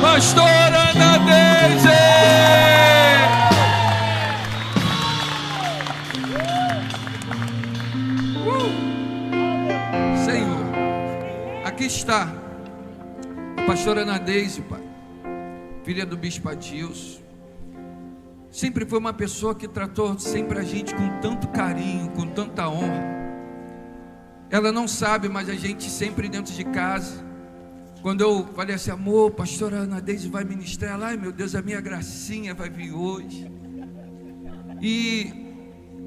pastora Ana Deise. Senhor, aqui está a pastora Ana Deise, Pai, filha do bispo Adilson. Sempre foi uma pessoa que tratou sempre a gente com tanto carinho, com tanta honra. Ela não sabe, mas a gente sempre dentro de casa, quando eu falei assim, amor, pastora Ana Deise vai ministrar, ela, ai meu Deus, a minha gracinha vai vir hoje. E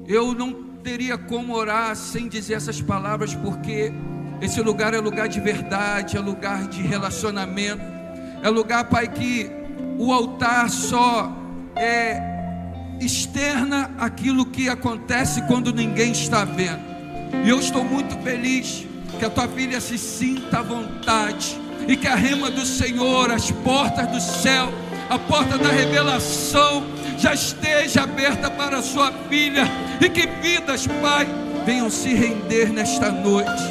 eu não teria como orar sem dizer essas palavras, porque esse lugar é lugar de verdade, é lugar de relacionamento, é lugar, Pai, que o altar só externa aquilo que acontece quando ninguém está vendo. E eu estou muito feliz que a tua filha se sinta à vontade e que a rema do Senhor, as portas do céu, a porta da revelação já esteja aberta para a sua filha, e que vidas, Pai, venham se render nesta noite,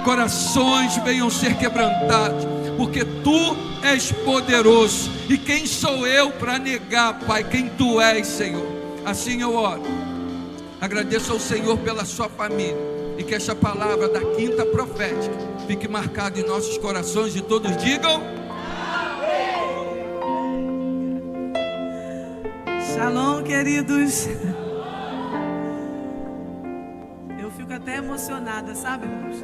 corações venham ser quebrantados, porque tu és poderoso, e quem sou eu para negar, Pai, quem tu és, Senhor? Assim eu oro, agradeço ao Senhor pela sua família, e que esta palavra da quinta profética fique marcada em nossos corações, e todos digam Shalom, queridos. Eu fico até emocionada, sabe, irmãos?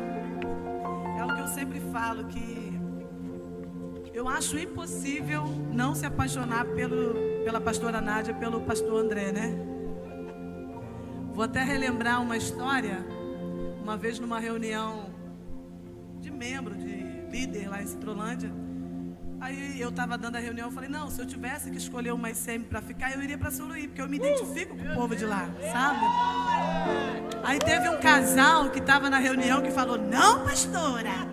É o que eu sempre falo, que eu acho impossível não se apaixonar pela pastora Nádia, pelo pastor André, né? Vou até relembrar uma história. Uma vez numa reunião de membro, de líder lá em Citrolândia, aí eu estava dando a reunião, eu falei, não, se eu tivesse que escolher uma ICM para ficar, eu iria para Suruí, porque eu me identifico com o povo de lá, sabe? Aí teve um casal que estava na reunião que falou, não, pastora,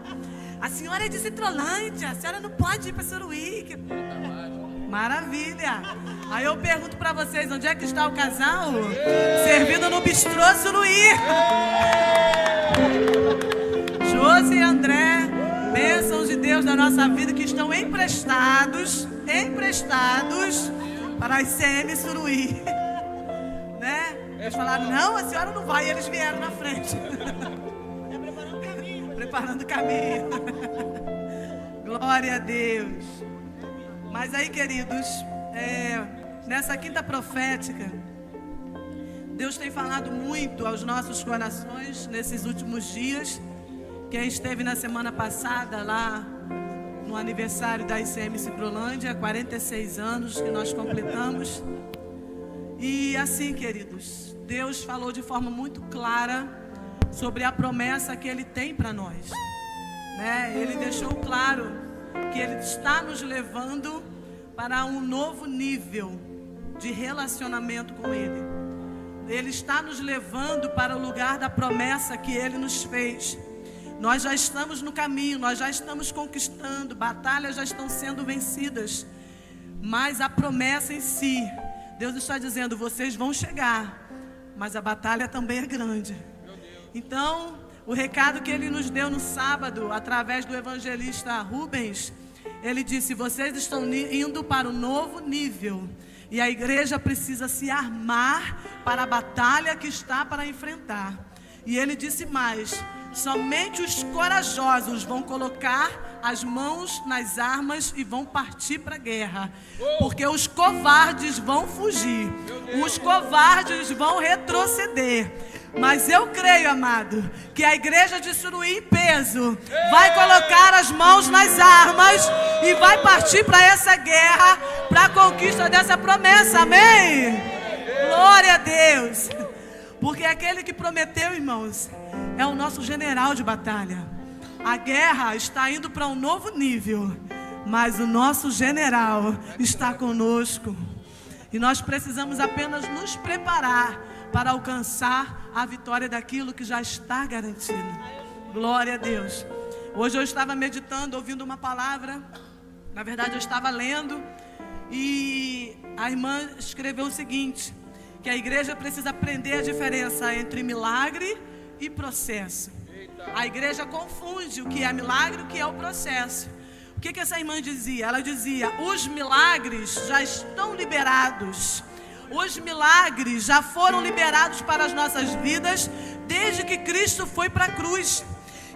a senhora é de Citrolândia, a senhora não pode ir para Suruí. Maravilha. Aí eu pergunto para vocês, onde é que está o casal? Servindo no bistrô Suruí. Josi e André, bênçãos de Deus na nossa vida, que estão emprestados para a ICM Suruí, né? Eles falaram, não, a senhora não vai, e eles vieram na frente. Preparando o caminho. Glória a Deus. Mas aí, queridos, nessa quinta profética, Deus tem falado muito aos nossos corações nesses últimos dias. Quem esteve na semana passada lá no aniversário da ICM Citrolândia, 46 anos que nós completamos. E assim, queridos, Deus falou de forma muito clara sobre a promessa que Ele tem para nós, né? Ele deixou claro que Ele está nos levando para um novo nível de relacionamento com Ele. Ele está nos levando para o lugar da promessa que Ele nos fez. Nós já estamos no caminho, nós já estamos conquistando, batalhas já estão sendo vencidas, mas a promessa em si, Deus está dizendo, vocês vão chegar, mas a batalha também é grande. Então, o recado que Ele nos deu no sábado, através do evangelista Rubens, ele disse, vocês estão indo para um novo nível, e a igreja precisa se armar para a batalha que está para enfrentar. E ele disse mais, somente os corajosos vão colocar as mãos nas armas e vão partir para a guerra, porque os covardes vão fugir, os covardes vão retroceder. Mas eu creio, amado, que a igreja de Suruí em peso vai colocar as mãos nas armas e vai partir para essa guerra, para a conquista dessa promessa, amém? Glória a Deus. Porque aquele que prometeu, irmãos, é o nosso general de batalha. A guerra está indo para um novo nível, mas o nosso general está conosco. E nós precisamos apenas nos preparar para alcançar a vitória daquilo que já está garantido. Glória a Deus. Hoje eu estava meditando, ouvindo uma palavra. Na verdade eu estava lendo, e a irmã escreveu o seguinte, que a igreja precisa aprender a diferença entre milagre e processo. A igreja confunde o que é milagre e o que é o processo. O que essa irmã dizia? Ela dizia: os milagres já estão liberados. Os milagres já foram liberados para as nossas vidas desde que Cristo foi para a cruz.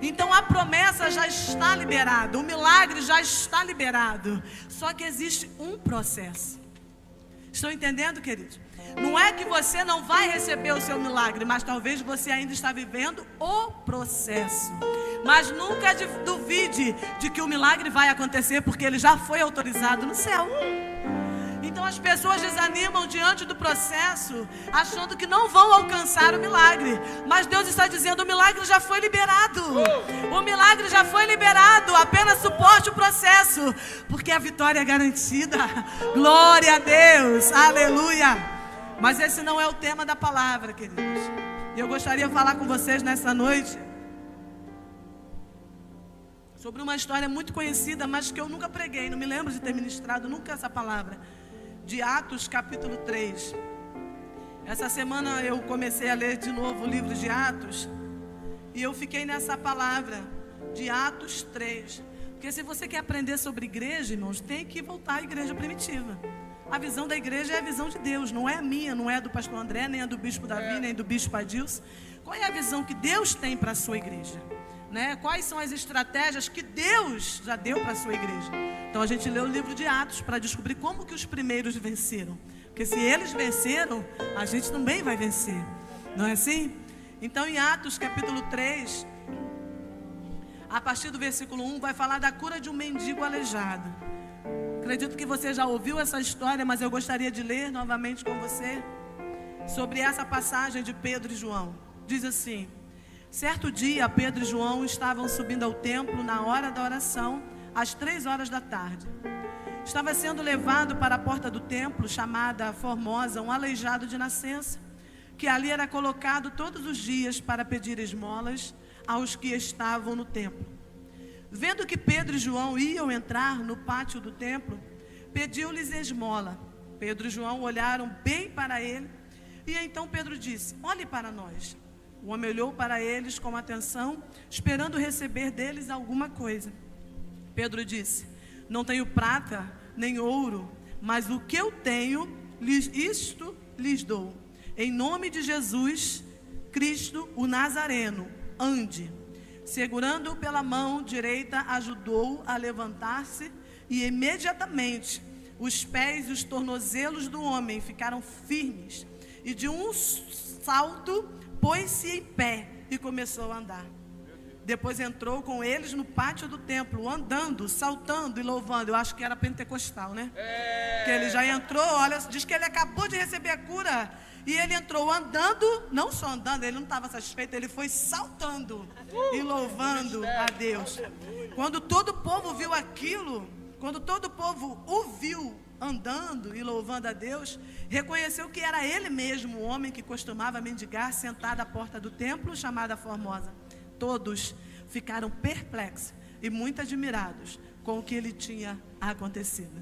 Então a promessa já está liberada, o milagre já está liberado. Só que existe um processo. Estão entendendo, queridos? Não é que você não vai receber o seu milagre, mas talvez você ainda está vivendo o processo. Mas nunca duvide de que o milagre vai acontecer, porque ele já foi autorizado no céu. Então as pessoas desanimam diante do processo, achando que não vão alcançar o milagre. Mas Deus está dizendo: o milagre já foi liberado. O milagre já foi liberado. Apenas suporte o processo, porque a vitória é garantida. Glória a Deus, aleluia. Mas esse não é o tema da palavra, queridos. E eu gostaria de falar com vocês nessa noite sobre uma história muito conhecida, mas que eu nunca preguei, não me lembro de ter ministrado nunca essa palavra. De Atos capítulo 3. Essa semana eu comecei a ler de novo o livro de Atos, e eu fiquei nessa palavra de Atos 3. Porque se você quer aprender sobre igreja, irmãos, tem que voltar à igreja primitiva. A visão da igreja é a visão de Deus, não é a minha, não é a do pastor André, nem a do bispo Davi, nem do bispo Adilson. Qual é a visão que Deus tem para a sua igreja? Né? Quais são as estratégias que Deus já deu para a sua igreja? Então a gente lê o livro de Atos para descobrir como que os primeiros venceram. Porque se eles venceram, a gente também vai vencer. Não é assim? Então em Atos capítulo 3, a partir do versículo 1, vai falar da cura de um mendigo aleijado. Acredito que você já ouviu essa história, mas eu gostaria de ler novamente com você sobre essa passagem de Pedro e João. Diz assim: certo dia, Pedro e João estavam subindo ao templo na hora da oração, às 3 horas da tarde. Estava sendo levado para a porta do templo, chamada Formosa, um aleijado de nascença, que ali era colocado todos os dias para pedir esmolas aos que estavam no templo. Vendo que Pedro e João iam entrar no pátio do templo, pediu-lhes esmola. Pedro e João olharam bem para ele, e então Pedro disse: olhe para nós. O homem olhou para eles com atenção, esperando receber deles alguma coisa. Pedro disse: não tenho prata nem ouro, mas o que eu tenho, isto lhes dou. Em nome de Jesus Cristo, o Nazareno, ande. Segurando-o pela mão direita, ajudou-o a levantar-se, e imediatamente os pés e os tornozelos do homem ficaram firmes, e de um salto pôs-se em pé e começou a andar. Depois entrou com eles no pátio do templo, andando, saltando e louvando. Eu acho que era pentecostal, né? Porque ele já entrou, olha, diz que ele acabou de receber a cura. E ele entrou andando, não só andando, ele não estava satisfeito, ele foi saltando e louvando a Deus. Quando todo o povo viu aquilo, quando todo o povo o viu andando e louvando a Deus, reconheceu que era ele mesmo, o homem que costumava mendigar, sentado à porta do templo, chamada Formosa. Todos ficaram perplexos e muito admirados com o que lhe tinha acontecido.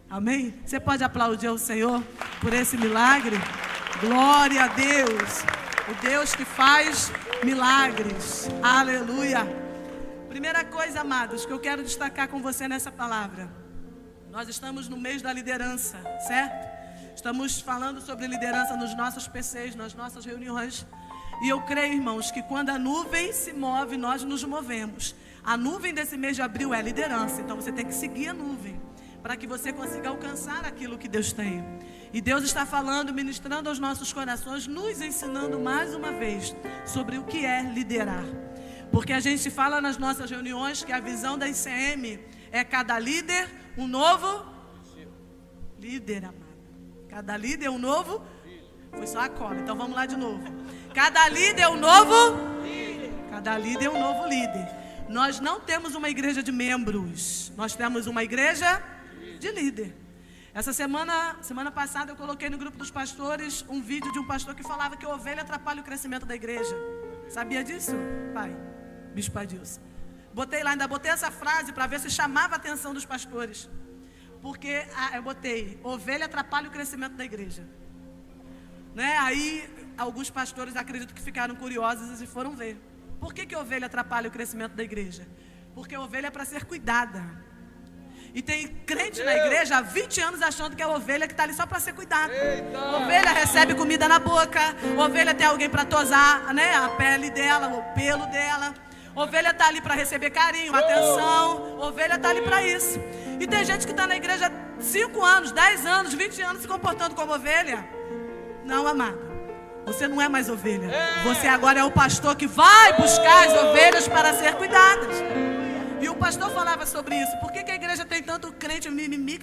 Amém? Você pode aplaudir ao Senhor por esse milagre? Glória a Deus, o Deus que faz milagres. Aleluia. Primeira coisa, amados, que eu quero destacar com você nessa palavra. Nós estamos no mês da liderança, certo? Estamos falando sobre liderança nos nossos PCs, nas nossas reuniões. E eu creio, irmãos, que quando a nuvem se move, nós nos movemos. A nuvem desse mês de abril é liderança, então você tem que seguir a nuvem, para que você consiga alcançar aquilo que Deus tem. E Deus está falando, ministrando aos nossos corações, nos ensinando mais uma vez sobre o que é liderar. Porque a gente fala nas nossas reuniões que a visão da ICM é cada líder um novo líder, amado. Cada líder é um novo. Foi só a cola, então vamos lá de novo. Cada líder é um novo líder. Cada líder é um novo líder. Nós não temos uma igreja de membros, nós temos uma igreja de líder. Essa semana passada eu coloquei no grupo dos pastores um vídeo de um pastor que falava que a ovelha atrapalha o crescimento da igreja. Sabia disso, pai? Bispo Adilson. Botei lá, ainda botei essa frase para ver se chamava a atenção dos pastores. Porque eu botei, ovelha atrapalha o crescimento da igreja. Né? Aí alguns pastores acredito que ficaram curiosos e foram ver. Por que a ovelha atrapalha o crescimento da igreja? Porque a ovelha é para ser cuidada. E tem crente na igreja há 20 anos achando que é ovelha que está ali só para ser cuidada. Ovelha recebe comida na boca, ovelha tem alguém para tosar, né, a pele dela, o pelo dela. Ovelha está ali para receber carinho, atenção. Ovelha está ali para isso. E tem gente que está na igreja 5 anos, 10 anos, 20 anos se comportando como ovelha. Não, amado, você não é mais ovelha. Você agora é o pastor que vai buscar as ovelhas para ser cuidadas. E o pastor falava sobre isso. Por que a igreja tem tanto crente mimimi,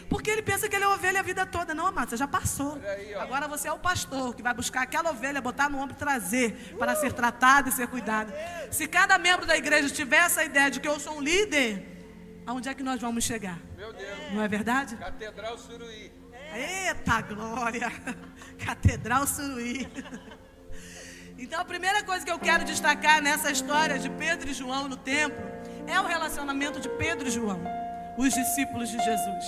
porque ele pensa que ele é ovelha a vida toda. Não, amado, você já passou. Agora você é o pastor que vai buscar aquela ovelha, botar no ombro e trazer para ser tratada e ser cuidada. Se cada membro da igreja tiver essa ideia de que eu sou um líder, aonde é que nós vamos chegar? Meu Deus. Não é verdade? Catedral Suruí. Eita glória! Catedral Suruí. Então a primeira coisa que eu quero destacar nessa história de Pedro e João no templo é o relacionamento de Pedro e João, os discípulos de Jesus.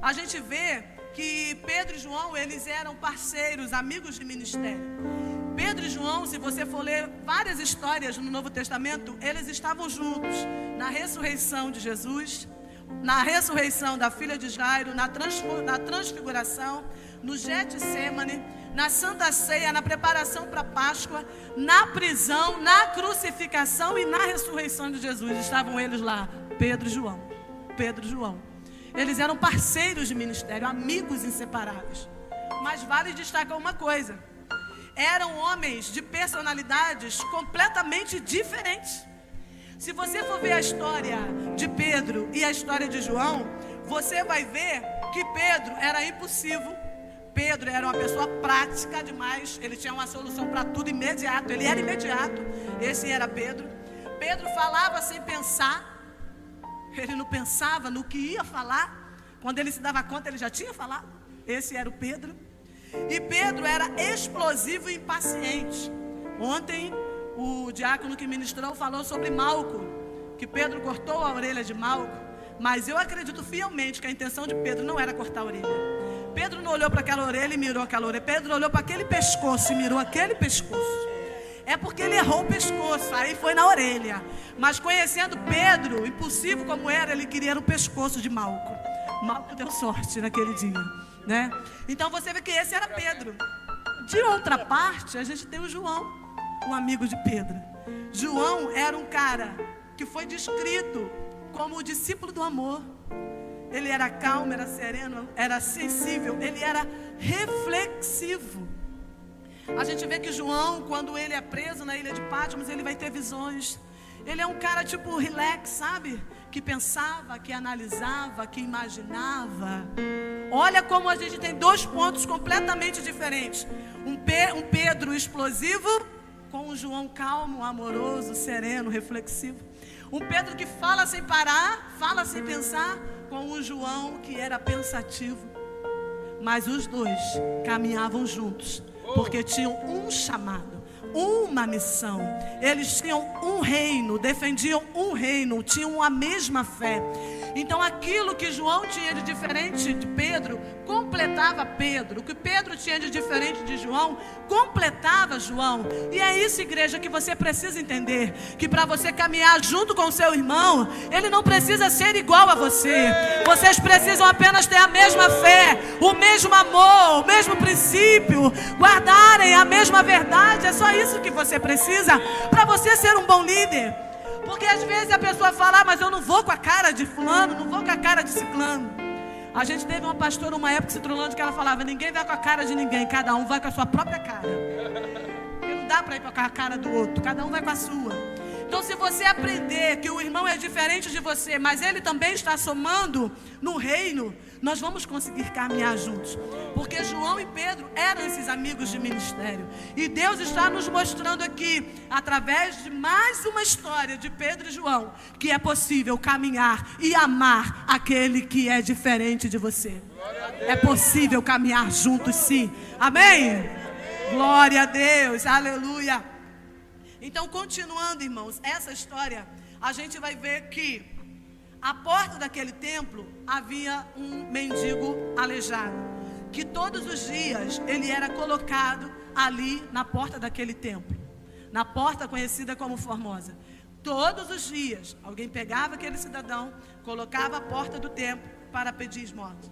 A gente vê que Pedro e João, eles eram parceiros, amigos de ministério. Pedro e João, se você for ler várias histórias no Novo Testamento, eles estavam juntos na ressurreição de Jesus, na ressurreição da filha de Jairo, na transfiguração, no Getsêmani, na Santa Ceia, na preparação para a Páscoa, na prisão, na crucificação e na ressurreição de Jesus. Estavam eles lá, Pedro e João. Pedro e João. Eles eram parceiros de ministério, amigos inseparáveis. Mas vale destacar uma coisa: eram homens de personalidades completamente diferentes. Se você for ver a história de Pedro e a história de João, você vai ver que Pedro era impulsivo. Pedro era uma pessoa prática demais. Ele tinha uma solução para tudo imediato. Ele era imediato. Esse era Pedro. Pedro falava sem pensar. Ele não pensava no que ia falar. Quando ele se dava conta, ele já tinha falado. Esse era o Pedro. E Pedro era explosivo e impaciente. Ontem o diácono que ministrou falou sobre Malco, que Pedro cortou a orelha de Malco. Mas eu acredito fielmente que a intenção de Pedro não era cortar a orelha. Pedro não olhou para aquela orelha e mirou aquela orelha. Pedro olhou para aquele pescoço e mirou aquele pescoço. É porque ele errou o pescoço, aí foi na orelha. Mas conhecendo Pedro, impulsivo como era, ele queria o pescoço de Malco. Malco deu sorte naquele dia, né? Então você vê que esse era Pedro. De outra parte, a gente tem o João, um amigo de Pedro. João era um cara que foi descrito como o discípulo do amor. Ele era calmo, era sereno, era sensível, ele era reflexivo. A gente vê que João, quando ele é preso na ilha de Patmos, ele vai ter visões. Ele é um cara tipo relax, sabe? Que pensava, que analisava, que imaginava. Olha como a gente tem 2 pontos completamente diferentes. Um Pedro explosivo com um João calmo, amoroso, sereno, reflexivo. Um Pedro que fala sem parar, fala sem pensar, com um João que era pensativo. Mas os dois caminhavam juntos, porque tinham um chamado, uma missão. Eles tinham um reino, defendiam um reino, tinham a mesma fé. Então aquilo que João tinha de diferente de Pedro, completava Pedro. O que Pedro tinha de diferente de João, completava João. E é isso, igreja, que você precisa entender. Que para você caminhar junto com o seu irmão, ele não precisa ser igual a você. Vocês precisam apenas ter a mesma fé, o mesmo amor, o mesmo princípio, guardarem a mesma verdade. É só isso que você precisa para você ser um bom líder. Porque às vezes a pessoa fala, mas eu não vou com a cara de fulano, não vou com a cara de ciclano. A gente teve uma pastora uma época citrolândia que ela falava, ninguém vai com a cara de ninguém, cada um vai com a sua própria cara. E não dá para ir com a cara do outro, cada um vai com a sua. Então se você aprender que o irmão é diferente de você, mas ele também está somando no reino, nós vamos conseguir caminhar juntos. Porque João e Pedro eram esses amigos de ministério. E Deus está nos mostrando aqui, através de mais uma história de Pedro e João, que é possível caminhar e amar aquele que é diferente de você. É possível caminhar juntos, sim. Amém? Glória a Deus, aleluia. Então, continuando, irmãos, essa história, a gente vai ver que à porta daquele templo havia um mendigo aleijado, que todos os dias ele era colocado ali na porta daquele templo, na porta conhecida como Formosa. Todos os dias, alguém pegava aquele cidadão, colocava à porta do templo para pedir esmolas.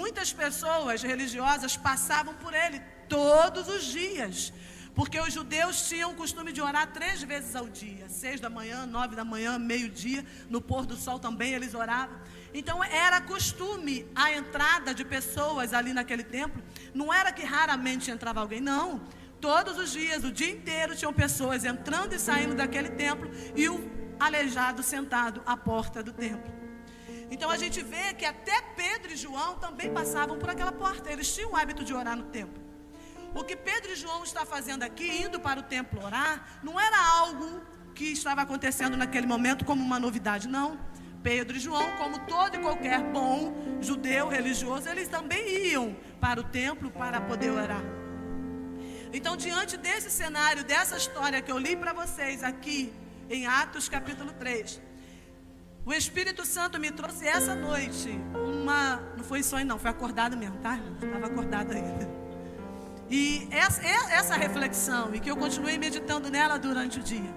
Muitas pessoas religiosas passavam por ele todos os dias, porque os judeus tinham o costume de orar 3 vezes ao dia, 6 da manhã, 9 da manhã, meio-dia, no pôr do sol também eles oravam. Então era costume a entrada de pessoas ali naquele templo. Não era que raramente entrava alguém, não. Todos os dias, o dia inteiro, tinham pessoas entrando e saindo daquele templo e o aleijado sentado à porta do templo. Então a gente vê que até Pedro e João também passavam por aquela porta. Eles tinham o hábito de orar no templo. O que Pedro e João estão fazendo aqui, indo para o templo orar, não era algo que estava acontecendo naquele momento como uma novidade, não. Pedro e João, como todo e qualquer bom judeu religioso, eles também iam para o templo para poder orar. Então, diante desse cenário, dessa história que eu li para vocês aqui em Atos capítulo 3, o Espírito Santo me trouxe essa noite não foi sonho não, foi acordado mesmo, tá? Estava acordado ainda. E essa reflexão, e que eu continuei meditando nela durante o dia,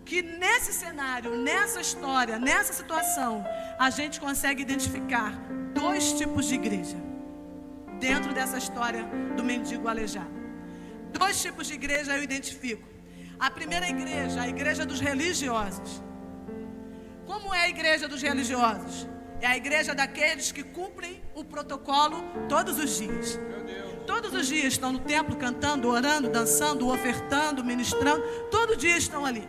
que nesse cenário, nessa história, nessa situação, a gente consegue identificar 2 tipos de igreja dentro dessa história do mendigo aleijado. 2 tipos de igreja eu identifico. A primeira igreja, a igreja dos religiosos. Como é a igreja dos religiosos? É a igreja daqueles que cumprem o protocolo todos os dias. Todos os dias estão no templo cantando, orando, dançando, ofertando, ministrando. Todo dia estão ali.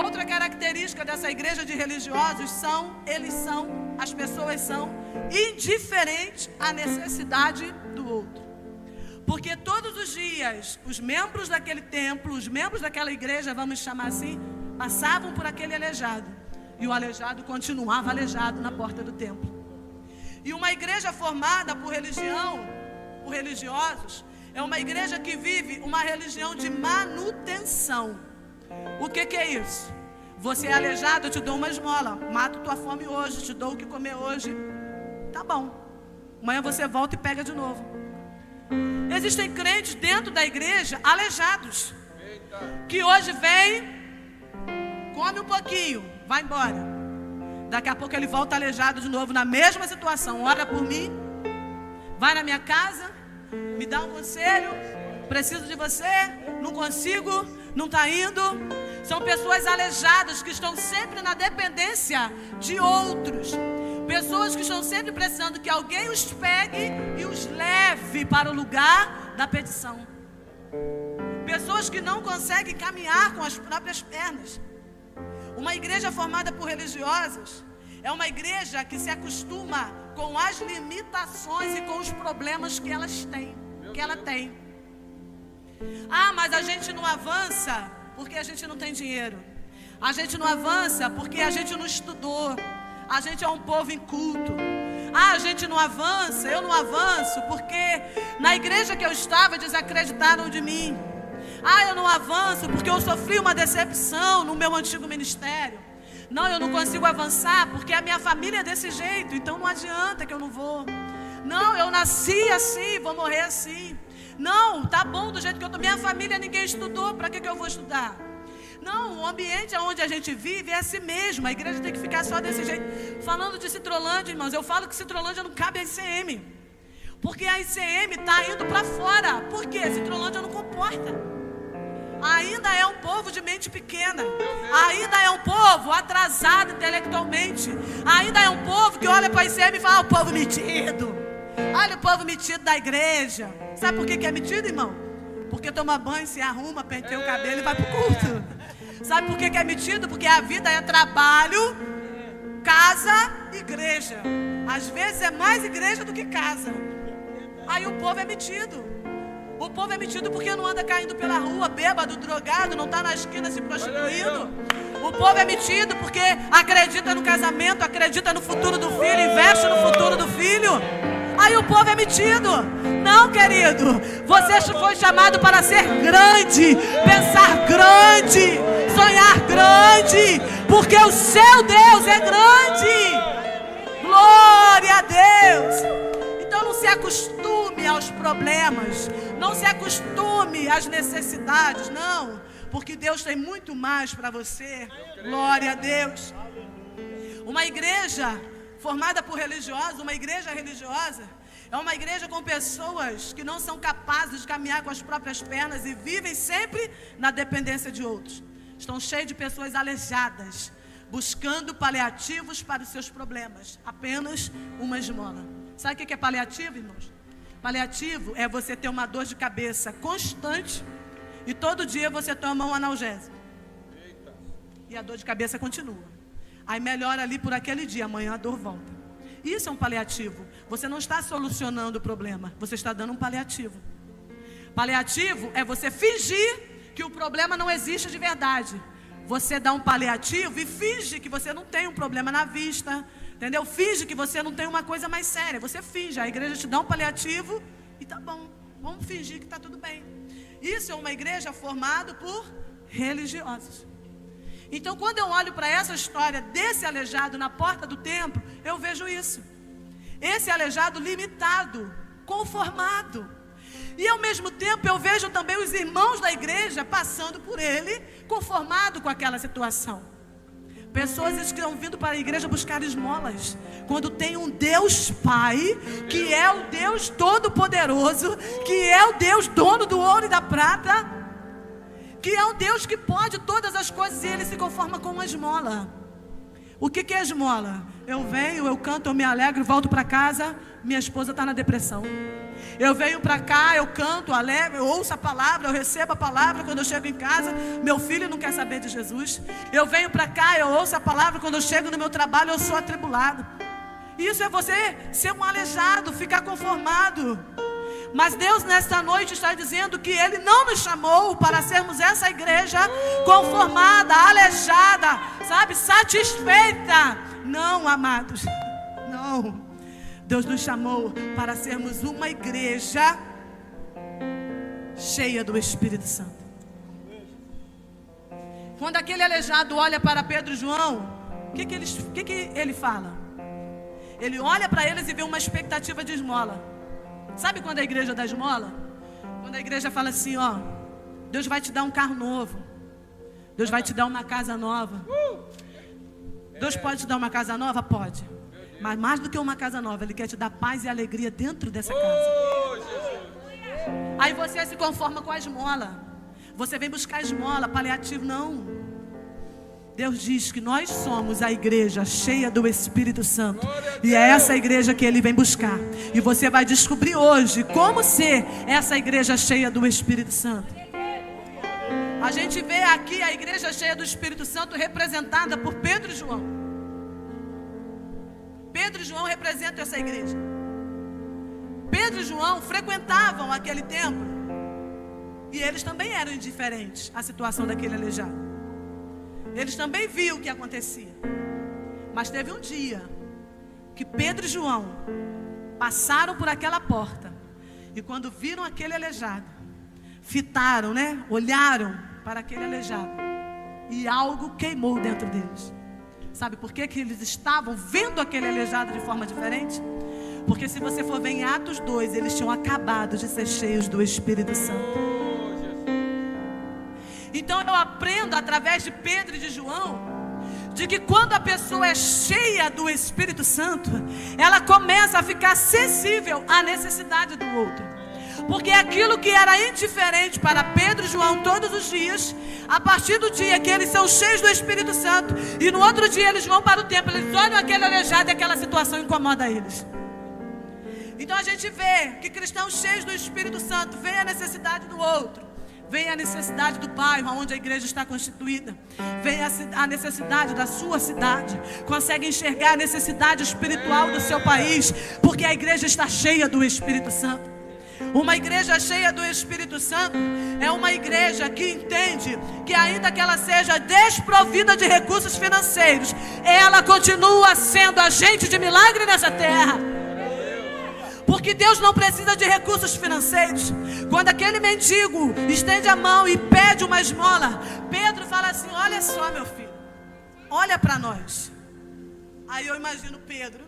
Outra característica dessa igreja de religiosos as pessoas são indiferentes à necessidade do outro. Porque todos os dias, os membros daquele templo, os membros daquela igreja, vamos chamar assim, passavam por aquele aleijado. E o aleijado continuava aleijado na porta do templo. E uma igreja formada por religiosos, é uma igreja que vive uma religião de manutenção. O que é isso? Você é aleijado, eu te dou uma esmola. Mato tua fome hoje, te dou o que comer hoje. Tá bom. Amanhã você volta e pega de novo. Existem crentes dentro da igreja aleijados, que hoje vem, come um pouquinho, vai embora. Daqui a pouco ele volta aleijado de novo na mesma situação. Ora por mim, vai na minha casa, me dá um conselho, preciso de você, não consigo, não está indo. São pessoas aleijadas que estão sempre na dependência de outros. Pessoas que estão sempre precisando que alguém os pegue e os leve para o lugar da petição. Pessoas que não conseguem caminhar com as próprias pernas. Uma igreja formada por religiosos é uma igreja que se acostuma com as limitações e com os problemas que ela tem. Ah, mas a gente não avança porque a gente não tem dinheiro. A gente não avança porque a gente não estudou. A gente é um povo inculto. Ah, a gente não avança, eu não avanço porque na igreja que eu estava desacreditaram de mim. Ah, eu não avanço porque eu sofri uma decepção no meu antigo ministério. Não, eu não consigo avançar porque a minha família é desse jeito, então não adianta que eu não vou. Não, eu nasci assim, vou morrer assim. Não, tá bom do jeito que eu tô. Minha família ninguém estudou, para que eu vou estudar? Não, o ambiente onde a gente vive é assim mesmo. A igreja tem que ficar só desse jeito. Falando de Citrolândia, irmãos, eu falo que Citrolândia não cabe a ICM. Porque a ICM está indo para fora. Por quê? Citrolândia não comporta. Ainda é um povo de mente pequena. Ainda é um povo atrasado intelectualmente. Ainda é um povo que olha para a ICM e fala, o povo metido. Olha o povo metido da igreja. Sabe por que é metido, irmão? Porque toma banho, se arruma, penteia o cabelo e vai para o culto. Sabe por que é metido? Porque a vida é trabalho, casa, igreja. Às vezes é mais igreja do que casa. Aí o povo é metido. O povo é metido porque não anda caindo pela rua, bêbado, drogado, não está na esquina se prostituindo. O povo é metido porque acredita no casamento, acredita no futuro do filho, investe no futuro do filho. Aí o povo é metido. Não, querido, você foi chamado para ser grande, pensar grande, sonhar grande, porque o seu Deus é grande. Glória a Deus. Então não se acostume aos problemas, não se acostume às necessidades, não. porque Deus tem muito mais para você. Glória a Deus. Uma igreja formada por religiosos, uma igreja religiosa, é uma igreja com pessoas que não são capazes de caminhar com as próprias pernas e vivem sempre na dependência de outros. Estão cheios de pessoas aleijadas, buscando paliativos para os seus problemas. Apenas uma esmola. Sabe o que é paliativo, irmãos? Paliativo é você ter uma dor de cabeça constante e todo dia você toma um analgésico. E a dor de cabeça continua. Aí melhora ali por aquele dia, amanhã a dor volta. Isso é um paliativo. Você não está solucionando o problema, você está dando um paliativo. Paliativo é você fingir que o problema não existe de verdade. Você dá um paliativo e finge que você não tem um problema na vista, entendeu? Finge que você não tem uma coisa mais séria. Você finge, a igreja te dá um paliativo e tá bom, vamos fingir que está tudo bem. Isso é uma igreja formada por religiosos. Então, quando eu olho para essa história desse aleijado na porta do templo, eu vejo isso. Esse aleijado limitado, conformado. E ao mesmo tempo eu vejo também os irmãos da igreja passando por ele, conformado com aquela situação. Pessoas que estão vindo para a igreja buscar esmolas, quando tem um Deus Pai, que é o Deus Todo-Poderoso, que é o Deus dono do ouro e da prata, que é um Deus que pode todas as coisas, e ele se conforma com uma esmola. O que é esmola? Eu venho, eu canto, eu me alegro, volto para casa, minha esposa está na depressão. Eu venho para cá, eu canto, alegro, eu ouço a palavra, eu recebo a palavra. Quando eu chego em casa, meu filho não quer saber de Jesus. Eu venho para cá, eu ouço a palavra. Quando eu chego no meu trabalho, eu sou atribulado. Isso é você ser um aleijado, ficar conformado. Mas Deus nesta noite está dizendo que Ele não nos chamou para sermos essa igreja conformada, aleijada, sabe, satisfeita. Não, amados, não. Deus nos chamou para sermos uma igreja cheia do Espírito Santo. Quando aquele aleijado olha para Pedro e João, o que ele fala? Ele olha para eles e vê uma expectativa de esmola. Sabe quando a igreja dá esmola? Quando a igreja fala assim, ó, Deus vai te dar um carro novo, Deus vai te dar uma casa nova. Deus pode te dar uma casa nova? Pode. Mas mais do que uma casa nova, Ele quer te dar paz e alegria dentro dessa casa. Aí você se conforma com a esmola. Você vem buscar esmola, paliativo, não. Deus diz que nós somos a igreja cheia do Espírito Santo. E é essa igreja que Ele vem buscar. E você vai descobrir hoje como ser essa igreja cheia do Espírito Santo. A gente vê aqui a igreja cheia do Espírito Santo representada por Pedro e João. Pedro e João representam essa igreja. Pedro e João frequentavam aquele templo. E eles também eram indiferentes à situação daquele aleijado. Eles também viam o que acontecia. Mas teve um dia que Pedro e João passaram por aquela porta. E quando viram aquele aleijado, fitaram, né? Olharam para aquele aleijado. E algo queimou dentro deles. Sabe por que eles estavam vendo aquele aleijado de forma diferente? Porque se você for ver em Atos 2, eles tinham acabado de ser cheios do Espírito Santo. Então eu aprendo através de Pedro e de João, de que quando a pessoa é cheia do Espírito Santo, ela começa a ficar sensível à necessidade do outro. Porque aquilo que era indiferente para Pedro e João todos os dias, a partir do dia que eles são cheios do Espírito Santo, e no outro dia eles vão para o templo, eles olham aquele aleijado e aquela situação incomoda eles. Então a gente vê que cristãos cheios do Espírito Santo veem a necessidade do outro. Vem a necessidade do bairro onde a igreja está constituída. Vem a necessidade da sua cidade. Consegue enxergar a necessidade espiritual do seu país, porque a igreja está cheia do Espírito Santo. Uma igreja cheia do Espírito Santo é uma igreja que entende que ainda que ela seja desprovida de recursos financeiros, ela continua sendo agente de milagre nessa terra. Porque Deus não precisa de recursos financeiros. Quando aquele mendigo estende a mão e pede uma esmola, Pedro fala assim, olha só meu filho, olha para nós. Aí eu imagino Pedro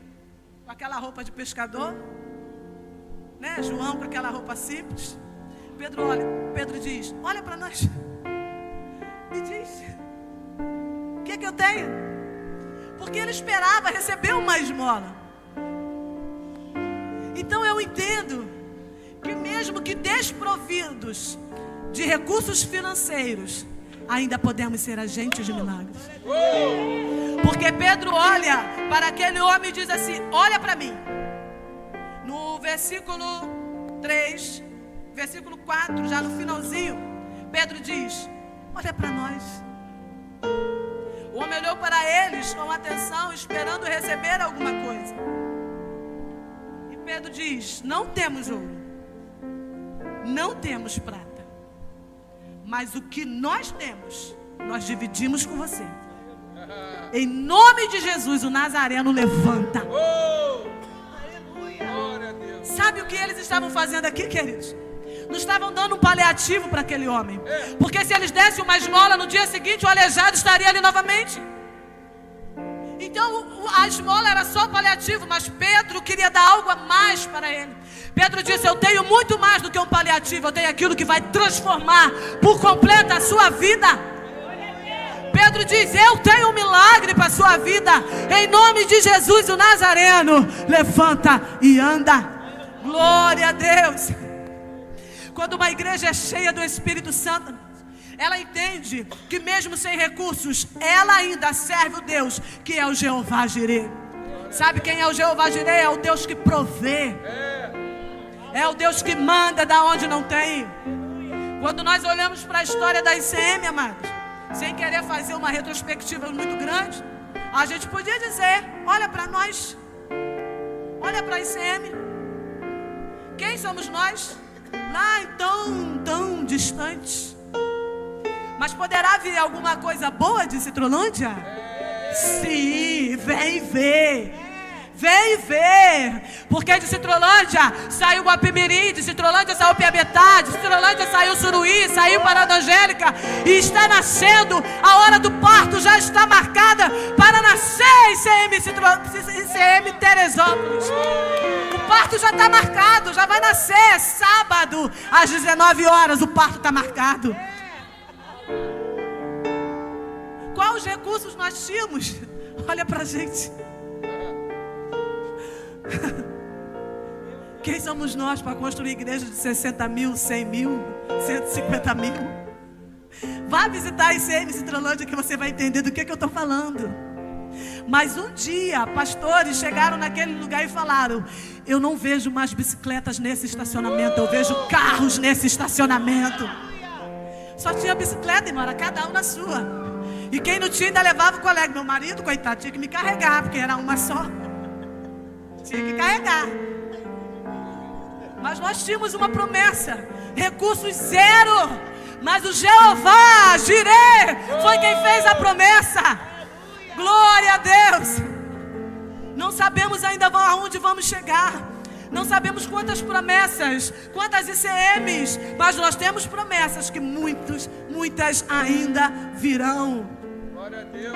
com aquela roupa de pescador, né? João com aquela roupa simples. Pedro diz, olha para nós. Me diz, o que eu tenho? Porque ele esperava receber uma esmola. Então eu entendo que mesmo que desprovidos de recursos financeiros, ainda podemos ser agentes de milagres. Porque Pedro olha para aquele homem e diz assim: olha para mim. No versículo 3, versículo 4, já no finalzinho, Pedro diz: olha para nós. O homem olhou para eles com atenção, esperando receber alguma coisa. E Pedro diz: não temos ouro, não temos prata, mas o que nós temos, nós dividimos com você. Em nome de Jesus, o Nazareno levanta. Sabe o que eles estavam fazendo aqui, queridos? Não estavam dando um paliativo para aquele homem. Porque se eles dessem uma esmola, no dia seguinte o aleijado estaria ali novamente. Então a esmola era só paliativo, mas Pedro queria dar algo a mais para ele. Pedro disse: eu tenho muito mais do que um paliativo, eu tenho aquilo que vai transformar por completo a sua vida. Pedro diz: eu tenho um milagre para a sua vida. Em nome de Jesus, o Nazareno levanta e anda. Glória a Deus. Quando uma igreja é cheia do Espírito Santo, ela entende que mesmo sem recursos, ela ainda serve o Deus que é o Jeová Jireh. Sabe quem é o Jeová Jireh? É o Deus que provê. É o Deus que manda da onde não tem. Quando nós olhamos para a história da ICM, amados, sem querer fazer uma retrospectiva muito grande, a gente podia dizer: olha para nós, olha para a ICM. Quem somos nós? Lá tão distantes. Mas poderá vir alguma coisa boa de Citrolândia? Sim, vem ver. Vem ver. Porque de Citrolândia saiu Guapimirim, de Citrolândia saiu Piabetá, de Citrolândia saiu Suruí, saiu Parada Angélica. E está nascendo, a hora do parto já está marcada para nascer ICM Teresópolis. O parto já está marcado, já vai nascer sábado às 19 horas, o parto está marcado. Quais os recursos nós tínhamos? Olha pra gente. Quem somos nós para construir igreja de 60 mil, 100 mil, 150 mil? Vá visitar a ICM Citrolândia que você vai entender do que eu estou falando. Mas um dia, pastores chegaram naquele lugar e falaram: eu não vejo mais bicicletas nesse estacionamento, eu vejo carros nesse estacionamento. Só tinha bicicleta, irmã, cada um na sua. E quem não tinha ainda levava o colega. Meu marido, coitado, tinha que me carregar, porque era uma só. Tinha que carregar. Mas nós tínhamos uma promessa: recursos zero. Mas o Jeová Jireh foi quem fez a promessa. Glória a Deus. Não sabemos ainda aonde vamos chegar. Não sabemos quantas promessas, quantas ICMs, mas nós temos promessas que muitas ainda virão. Glória a Deus.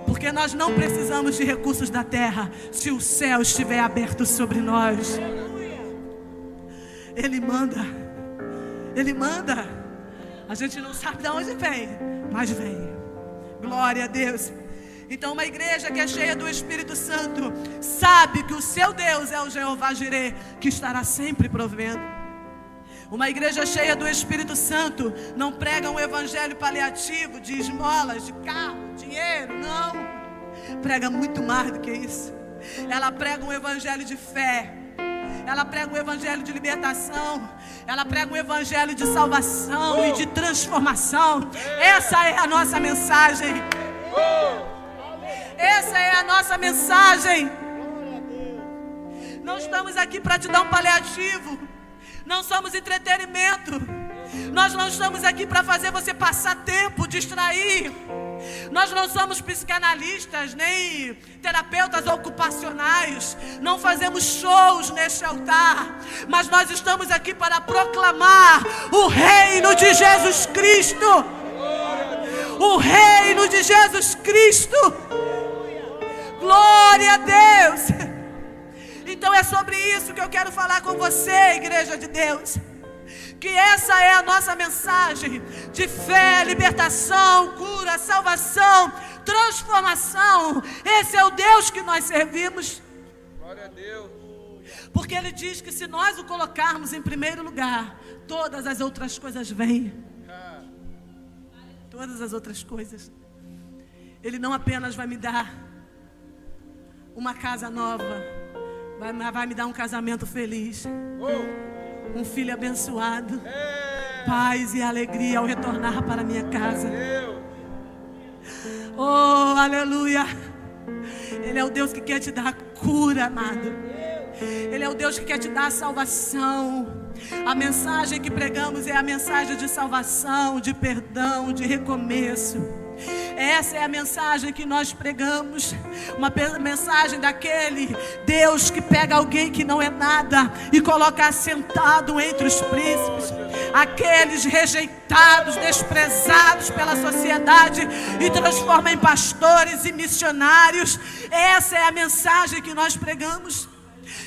Porque nós não precisamos de recursos da terra se o céu estiver aberto sobre nós. Ele manda. Ele manda. A gente não sabe de onde vem, mas vem. Glória a Deus. Então uma igreja que é cheia do Espírito Santo sabe que o seu Deus é o Jeová Jireh, que estará sempre provendo. Uma igreja cheia do Espírito Santo não prega um evangelho paliativo de esmolas, de carro, dinheiro, não. Prega muito mais do que isso. Ela prega um evangelho de fé. Ela prega um evangelho de libertação. Ela prega um evangelho de salvação e de transformação. Essa é a nossa mensagem. Essa é a nossa mensagem. Não estamos aqui para te dar um paliativo. Não somos entretenimento. Nós não estamos aqui para fazer você passar tempo, distrair. Nós não somos psicanalistas, nem terapeutas ocupacionais. Não fazemos shows neste altar. Mas nós estamos aqui para proclamar o reino de Jesus Cristo. O reino de Jesus Cristo. Glória a Deus. Então é sobre isso que eu quero falar com você, igreja de Deus. que essa é a nossa mensagem de fé, libertação, cura, salvação, transformação. Esse é o Deus que nós servimos. Glória a Deus. Porque Ele diz que se nós o colocarmos em primeiro lugar, todas as outras coisas vêm. Todas as outras coisas. Ele não apenas vai me dar uma casa nova, vai me dar um casamento feliz, um filho abençoado, paz e alegria ao retornar para a minha casa. Oh, aleluia. Ele é o Deus que quer te dar cura, amado. Ele é o Deus que quer te dar salvação. A mensagem que pregamos é a mensagem de salvação, de perdão, de recomeço. Essa é a mensagem que nós pregamos. Uma mensagem daquele Deus que pega alguém que não é nada e coloca assentado entre os príncipes, aqueles rejeitados, desprezados pela sociedade, e transforma em pastores e missionários. Essa é a mensagem que nós pregamos,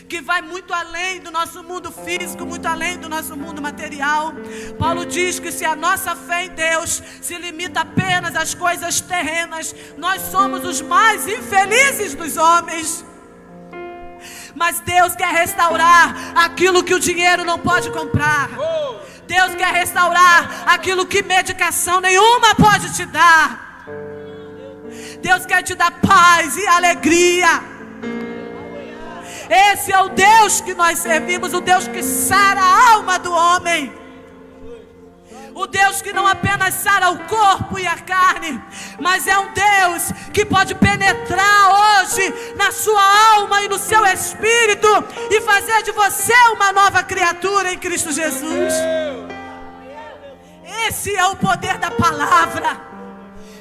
que vai muito além do nosso mundo físico, muito além do nosso mundo material. Paulo diz que se a nossa fé em Deus se limita apenas às coisas terrenas, nós somos os mais infelizes dos homens. Mas Deus quer restaurar aquilo que o dinheiro não pode comprar. Deus quer restaurar aquilo que medicação nenhuma pode te dar. Deus quer te dar paz e alegria. Esse é o Deus que nós servimos, o Deus que sara a alma do homem. O Deus que não apenas sara o corpo e a carne, mas é um Deus que pode penetrar hoje na sua alma e no seu espírito e fazer de você uma nova criatura em Cristo Jesus. Esse é o poder da palavra.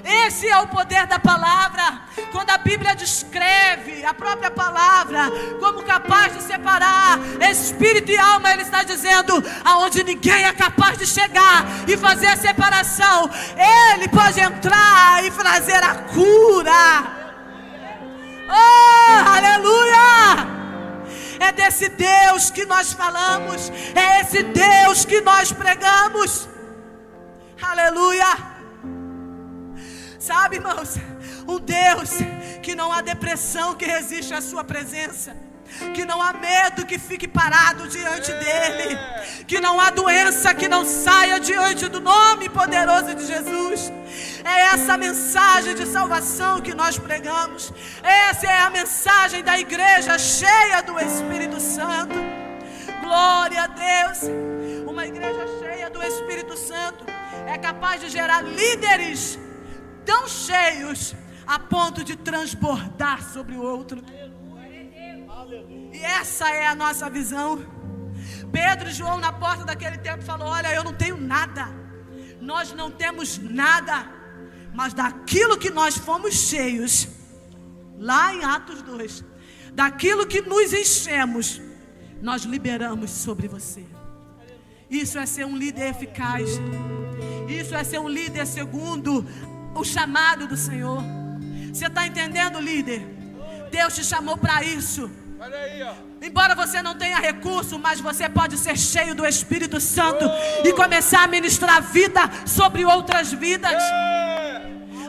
Esse é o poder da palavra. Quando a Bíblia descreve a própria palavra como capaz de separar espírito e alma, Ele está dizendo: aonde ninguém é capaz de chegar e fazer a separação, Ele pode entrar e trazer a cura. Oh, aleluia! É desse Deus que nós falamos, é esse Deus que nós pregamos. Aleluia! Sabe, irmãos, um Deus que não há depressão que resiste à sua presença, que não há medo que fique parado diante dele, que não há doença que não saia diante do nome poderoso de Jesus. É essa mensagem de salvação que nós pregamos. Essa é a mensagem da igreja cheia do Espírito Santo. Glória a Deus. Uma igreja cheia do Espírito Santo é capaz de gerar líderes tão cheios a ponto de transbordar sobre o outro. E essa é a nossa visão. Pedro e João na porta daquele tempo falou: olha, eu não tenho nada, nós não temos nada, mas daquilo que nós fomos cheios, lá em Atos 2, daquilo que nos enchemos, nós liberamos sobre você. Isso é ser um líder eficaz. Isso é ser um líder segundo o chamado do Senhor. Você está entendendo, líder? Deus te chamou para isso. Olha aí, ó. Embora você não tenha recurso, mas você pode ser cheio do Espírito Santo e começar a ministrar vida sobre outras vidas.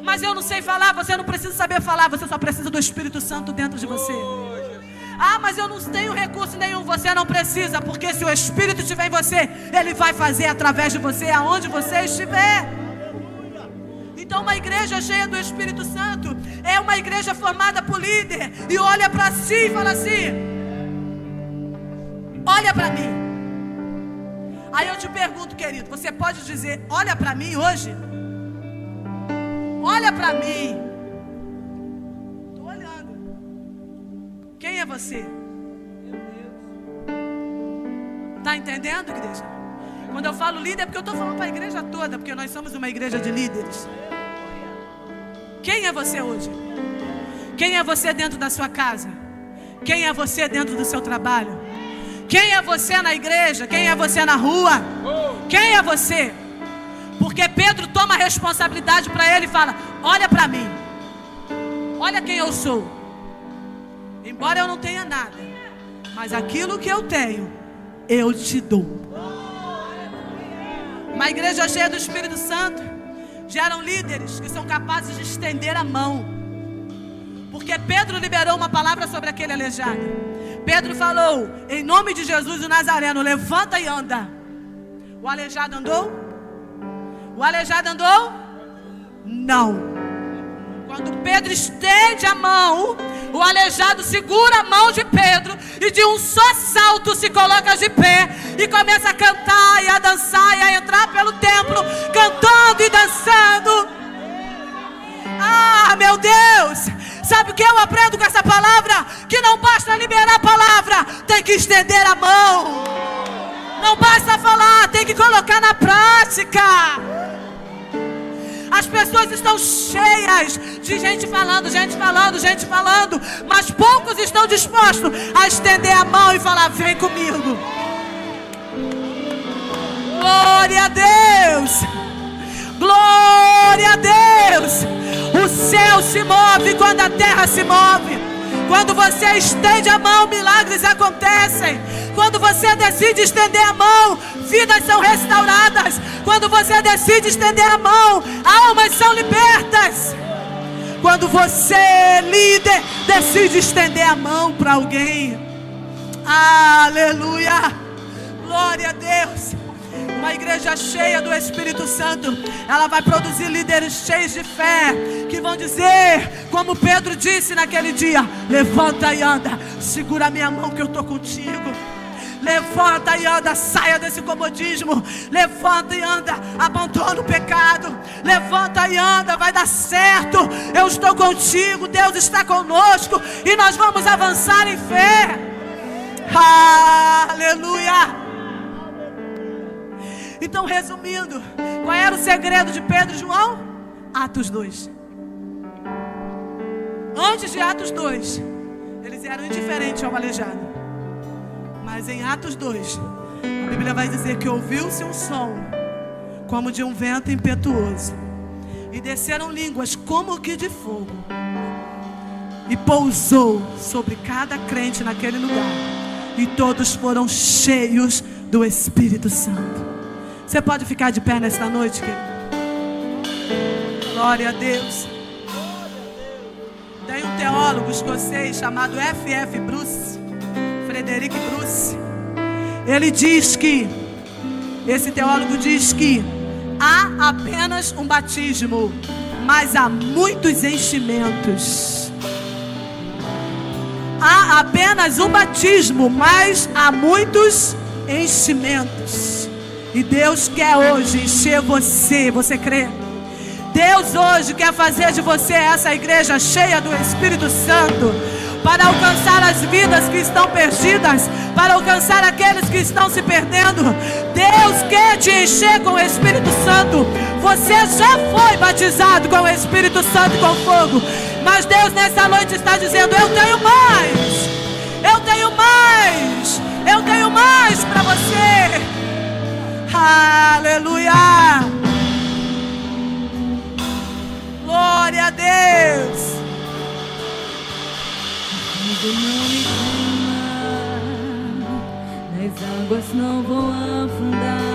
Mas eu não sei falar. Você não precisa saber falar, você só precisa do Espírito Santo dentro de você. Ah, mas eu não tenho recurso nenhum. Você não precisa, porque se o Espírito estiver em você, Ele vai fazer através de você aonde você estiver. Então uma igreja cheia do Espírito Santo é uma igreja formada por líder e olha para si e fala assim: olha para mim. Aí eu te pergunto, querido, você pode dizer olha para mim hoje? Olha para mim. Estou olhando. Quem é você? Está entendendo, igreja? Quando eu falo líder é porque eu estou falando para a igreja toda, porque nós somos uma igreja de líderes. Quem é você hoje? Quem é você dentro da sua casa? Quem é você dentro do seu trabalho? Quem é você na igreja? Quem é você na rua? Quem é você? Porque Pedro toma a responsabilidade para ele e fala: olha para mim. Olha quem eu sou. Embora eu não tenha nada, mas aquilo que eu tenho, eu te dou. Uma igreja cheia do Espírito Santo geram líderes que são capazes de estender a mão. Porque Pedro liberou uma palavra sobre aquele aleijado. Pedro falou: em nome de Jesus o Nazareno, levanta e anda. O aleijado andou? O aleijado andou? Não. Quando Pedro estende a mão, o aleijado segura a mão de Pedro e de um só salto se coloca de pé e começa a cantar e a dançar e a entrar pelo templo, cantando e dançando. Ah, meu Deus! Sabe o que eu aprendo com essa palavra? Que não basta liberar a palavra, tem que estender a mão. Não basta falar, tem que colocar na prática. As pessoas estão cheias de gente falando, mas poucos estão dispostos a estender a mão e falar: vem comigo. Glória a Deus! Glória a Deus! O céu se move quando a terra se move. Quando você estende a mão, milagres acontecem. Quando você decide estender a mão, vidas são restauradas. Quando você decide estender a mão, almas são libertas. Quando você, líder, decide estender a mão para alguém. Aleluia! Glória a Deus! Uma igreja cheia do Espírito Santo, ela vai produzir líderes cheios de fé, que vão dizer, como Pedro disse naquele dia: levanta e anda, segura a minha mão que eu estou contigo. Levanta e anda, saia desse comodismo. Levanta e anda, abandona o pecado. Levanta e anda, vai dar certo. Eu estou contigo, Deus está conosco e nós vamos avançar em fé. Aleluia! Então, resumindo, qual era o segredo de Pedro e João? Atos 2. Antes de Atos 2, eles eram indiferentes ao aleijado. Mas em Atos 2, a Bíblia vai dizer que ouviu-se um som como de um vento impetuoso, e desceram línguas como que de fogo, e pousou sobre cada crente naquele lugar, e todos foram cheios do Espírito Santo. Você pode ficar de pé nesta noite, querido? Glória a Deus. Tem um teólogo escocês chamado F.F. Bruce, Frederick Bruce. Ele diz que, esse teólogo diz que há apenas um batismo, mas há muitos enchimentos. Há apenas um batismo, mas há muitos enchimentos. E Deus quer hoje encher você, você crê? Deus hoje quer fazer de você essa igreja cheia do Espírito Santo, para alcançar as vidas que estão perdidas, para alcançar aqueles que estão se perdendo. Deus quer te encher com o Espírito Santo. Você já foi batizado com o Espírito Santo e com fogo, mas Deus nessa noite está dizendo: eu tenho mais, eu tenho mais, eu tenho mais para você. Aleluia! Glória a Deus! Quando não me clama, nas águas não vou afundar.